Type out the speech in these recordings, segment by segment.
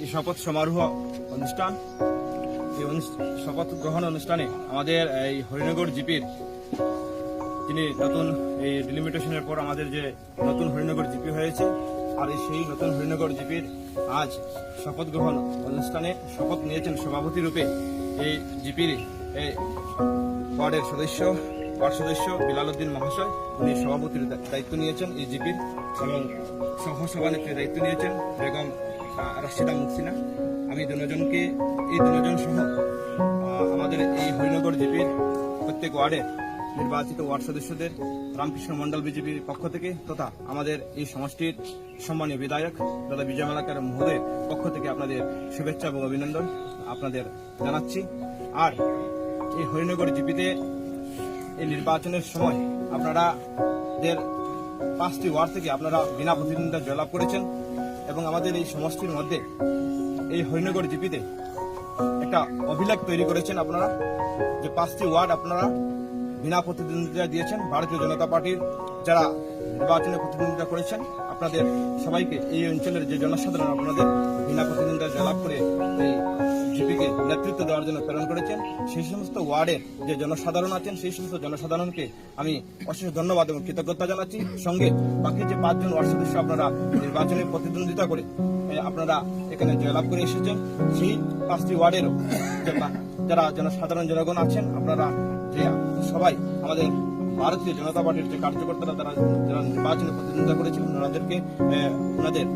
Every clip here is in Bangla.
এই শপথ সমারোহ অনুষ্ঠান, এই শপথ গ্রহণ অনুষ্ঠানে আমাদের এই হরিনগর জিপির যিনি নতুন এই ডিলিমিটেশনের পর আমাদের যে নতুন হরিনগর জিপি হয়েছে, আর সেই নতুন হরিনগর জিপির আজ শপথ গ্রহণ অনুষ্ঠানে শপথ নিয়েছেন সভাপতি রূপে এই জিপির ওয়ার্ড সদস্য বিলাল উদ্দিন মহাশয়। উনি সভাপতির দায়িত্ব নিয়েছেন এই জিপির, এবং সহসভানেত্রীর দায়িত্ব নিয়েছেন বেগম রাশিদা মুহসিনা। আমি এই দুজন সহ আমাদের এই হরিনগর জিপির প্রত্যেক ওয়ার্ডের নির্বাচিত ওয়ার্ড সদস্যদের রামকৃষ্ণ মন্ডল বিজেপির পক্ষ থেকে তথা আমাদের এই সমষ্টির সম্মানীয় বিধায়ক দাদা বিজয় মালাকার মহোদয়ের পক্ষ থেকে আপনাদের শুভেচ্ছা এবং অভিনন্দন আপনাদের জানাচ্ছি। আর এই হরিনগর জিপিতে এই নির্বাচনের সময় আপনারা 5টি ওয়ার্ড থেকে আপনারা বিনা প্রতিদ্বন্দ্বিতা জয়লাভ করেছেন, এবং আমাদের এই সমষ্টির মধ্যে এই হরিনগর জিপিতে একটা অভিলেখ তৈরি করেছেন আপনারা, যে 5টি ওয়ার্ড আপনারা বিনা প্রতিদ্বন্দ্বিতা দিয়েছেন। ভারতীয় জনতা পার্টির যারা নির্বাচনে প্রতিদ্বন্দ্বিতা করেছেন আপনাদের সবাইকে, এই অঞ্চলের যে জনসাধারণ আপনাদের বিনা প্রতিদ্বন্দ্বিতা জয়লাভ করে এই জিপিকে নেতৃত্ব দেওয়ার জন্য প্রেরণ করেছেন, সেই সমস্ত ওয়ার্ডের যে জনসাধারণ আছেন সেই সমস্ত জনসাধারণকে আমি অশেষ ধন্যবাদ এবং কৃতজ্ঞতা জানাচ্ছি। সঙ্গে বাকি যে 5 জন ওয়ার্ড সদস্য আপনারা নির্বাচনে প্রতিদ্বন্দ্বিতা করে আপনারা এখানে জয়লাভ করে এসেছেন, সেই 5টি ওয়ার্ডেরও যারা জনসাধারণ জনগণ আছেন আপনারা যে সবাই আমাদের ভারতীয় জনতা পার্টির যে কার্যকর্তারা যারা নির্বাচনে প্রতিদ্বন্দ্বিতা করেছিলেন ওনাদেরকে ওনাদের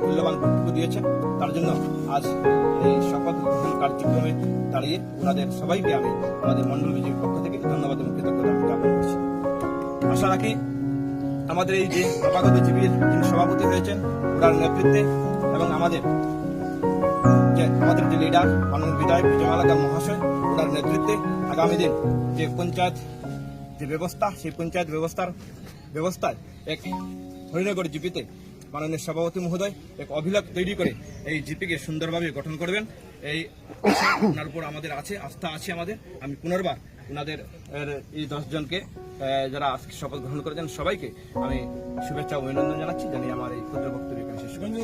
মূল্যবান বক্তব্য দিয়েছেন, তার জন্য আজ এই শপথ গ্রহণ কার্যক্রমে দাঁড়িয়ে ওনাদের সবাইকে আমি আমাদের মন্ডল বিজেপির পক্ষ থেকে ধন্যবাদ এবং কৃতজ্ঞতা জ্ঞাপন করছি। আশা রাখি আমাদের এই যে নবাগত জিপির যিনি সভাপতি হয়েছেন ওনার নেতৃত্বে এবং আমাদের যে লিডার মাননীয় বিধায়ক বিজয় মালাকার মহাশয় ওনার নেতৃত্বে আগামী দিন যে পঞ্চায়েত যে ব্যবস্থা, সেই পঞ্চায়েত ব্যবস্থায় এক হরিনগর জিপিতে মাননীয় সভাপতি মহোদয় এক অভিলেখ তৈরি করে এই জিপিকে সুন্দরভাবে গঠন করবেন। এই ওনার উপর আমাদের আস্থা আছে আমাদের। আমি পুনর্বার ওনাদের এই 10 জনকে যারা আজকে শপথ গ্রহণ করেছেন সবাইকে আমি শুভেচ্ছা ও অভিনন্দন জানাচ্ছি। জানিয়ে আমার এই ক্ষুদ্র বক্তব্য শেষ করছি।